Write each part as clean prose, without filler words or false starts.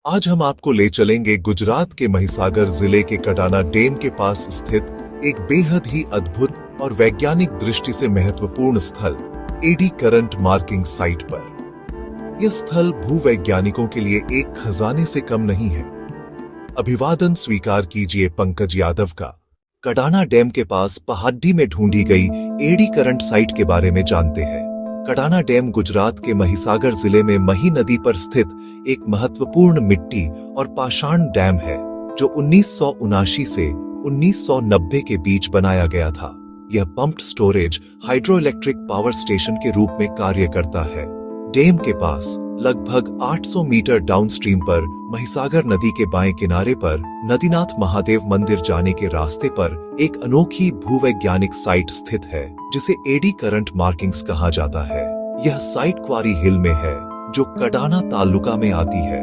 आज हम आपको ले चलेंगे गुजरात के महिसागर जिले के कडाना डैम के पास स्थित एक बेहद ही अद्भुत और वैज्ञानिक दृष्टि से महत्वपूर्ण स्थल एडी करंट मार्किंग साइट पर। यह स्थल भूवैज्ञानिकों के लिए एक खजाने से कम नहीं है। अभिवादन स्वीकार कीजिए पंकज यादव का। कडाना डैम के पास पहाड़ी में ढूंढी गई एडी करंट साइट के बारे में जानते हैं। कडाना डैम गुजरात के महिसागर जिले में मही नदी पर स्थित एक महत्वपूर्ण मिट्टी और पाषाण डैम है, जो 1979 से 1990 के बीच बनाया गया था। यह pumped storage hydroelectric power station के रूप में कार्य करता है। डैम के पास लगभग 800 मीटर डाउनस्ट्रीम पर महिसागर नदी के बाएं किनारे पर नदीनाथ महादेव मंदिर जाने के रास्ते पर एक अनोखी भूवैज्ञानिक साइट स्थित है, जिसे एडी करंट मार्किंग्स कहा जाता है। यह साइट क्वारी हिल में है, जो कडाना तालुका में आती है।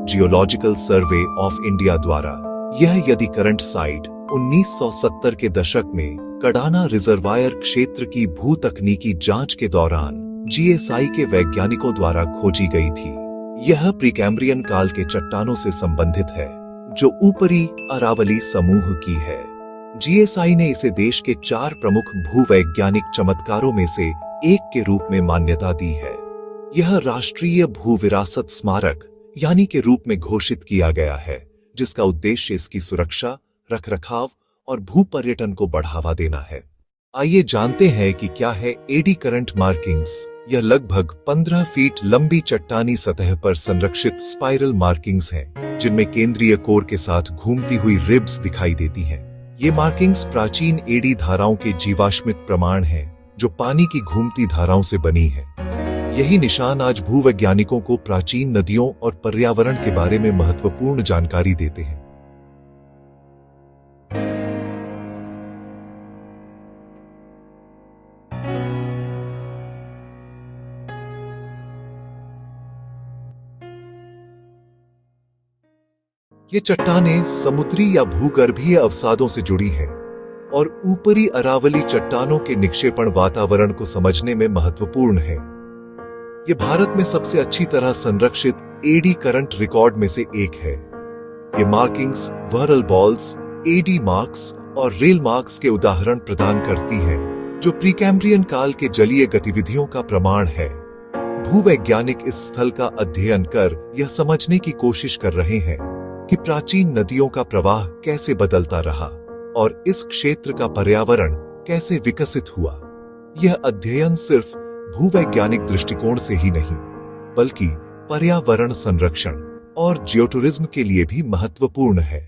जियोलॉजिकल सर्वे ऑफ इंडिया द्वारा यह एडी करंट साइट 1970 के दशक में कडाना रिजर्वायर क्षेत्र की भू तकनीकी जांच के दौरान जीएसआई के वैज्ञानिकों द्वारा खोजी गई थी। यह प्रीकैम्ब्रियन काल के चट्टानों से संबंधित है, जो ऊपरी अरावली समूह की है। जीएसआई ने इसे देश के 4 प्रमुख भूवैज्ञानिक चमत्कारों में से एक के रूप में मान्यता दी है। यह राष्ट्रीय भू विरासत स्मारक यानी के रूप में घोषित किया गया है, जिसका उद्देश्य इसकी सुरक्षा, रखरखाव और भू पर्यटन को बढ़ावा देना है। आइए जानते हैं कि क्या है एडी करंट मार्किंग्स। यह लगभग 15 फीट लंबी चट्टानी सतह पर संरक्षित स्पाइरल मार्किंग्स हैं, जिनमें केंद्रीय कोर के साथ घूमती हुई रिब्स दिखाई देती हैं। ये मार्किंग्स प्राचीन एडी धाराओं के जीवाश्मित प्रमाण हैं, जो पानी की घूमती धाराओं से बनी हैं। यही निशान आज भूवैज्ञानिकों को प्राचीन नदियों और पर्यावरण के बारे में महत्वपूर्ण जानकारी देते हैं। ये चट्टानें समुद्री या भूगर्भीय अवसादों से जुड़ी हैं और ऊपरी अरावली चट्टानों के निक्षेपण वातावरण को समझने में महत्वपूर्ण है। ये भारत में सबसे अच्छी तरह संरक्षित एडी करंट रिकॉर्ड में से एक है। ये मार्किंग्स व्हर्ल बॉल्स, एडी मार्क्स और रेल मार्क्स के उदाहरण प्रदान करती हैं, जो प्रीकैम्ब्रियन काल के जलीय गतिविधियों का प्रमाण है। भूवैज्ञानिक इस स्थल का अध्ययन कर यह समझने की कोशिश कर रहे हैं कि प्राचीन नदियों का प्रवाह कैसे बदलता रहा और इस क्षेत्र का पर्यावरण कैसे विकसित हुआ। यह अध्ययन सिर्फ भूवैज्ञानिक दृष्टिकोण से ही नहीं, बल्कि पर्यावरण संरक्षण और जियोटूरिज्म के लिए भी महत्वपूर्ण है।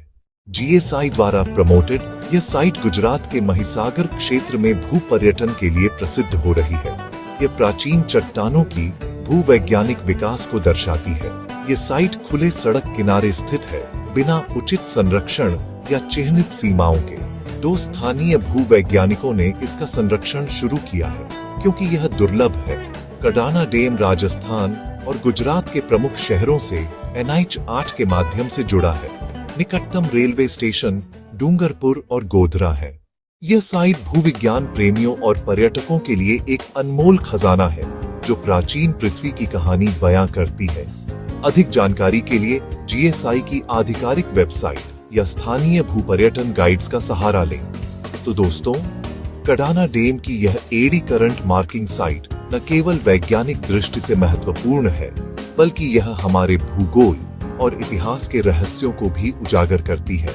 जीएसआई द्वारा प्रमोटेड यह साइट गुजरात के महिसागर क्षेत्र में भू पर्यटन के लिए प्रसिद्ध हो रही है। यह प्राचीन चट्टानों की भूवैज्ञानिक विकास को दर्शाती है। ये साइट खुले सड़क किनारे स्थित है, बिना उचित संरक्षण या चिह्नित सीमाओं के। 2 स्थानीय भूवैज्ञानिकों ने इसका संरक्षण शुरू किया है, क्योंकि यह दुर्लभ है। कडाना डैम राजस्थान और गुजरात के प्रमुख शहरों से NH 8 के माध्यम से जुड़ा है। निकटतम रेलवे स्टेशन डूंगरपुर और गोधरा है। यह साइट भूविज्ञान प्रेमियों और पर्यटकों के लिए एक अनमोल खजाना है, जो प्राचीन पृथ्वी की कहानी बयां करती है। अधिक जानकारी के लिए जीएसआई की आधिकारिक वेबसाइट या स्थानीय भूपर्यटन गाइड्स का सहारा लें। तो दोस्तों, कडाना डैम की यह एडी करंट मार्किंग साइट न केवल वैज्ञानिक दृष्टि से महत्वपूर्ण है, बल्कि यह हमारे भूगोल और इतिहास के रहस्यों को भी उजागर करती है।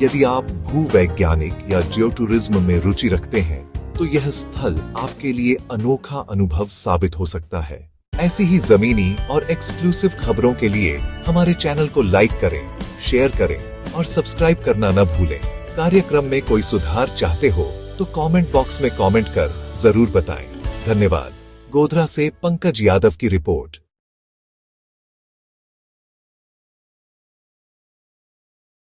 यदि आप भूवैज्ञानिक या जियोटूरिज्म में रुचि रखते हैं, तो यह स्थल आपके लिए अनोखा अनुभव साबित हो सकता है। ऐसी ही जमीनी और एक्सक्लूसिव खबरों के लिए हमारे चैनल को लाइक करें, शेयर करें और सब्सक्राइब करना न भूलें। कार्यक्रम में कोई सुधार चाहते हो तो कमेंट बॉक्स में कमेंट कर जरूर बताएं। धन्यवाद। गोधरा से पंकज यादव की रिपोर्ट।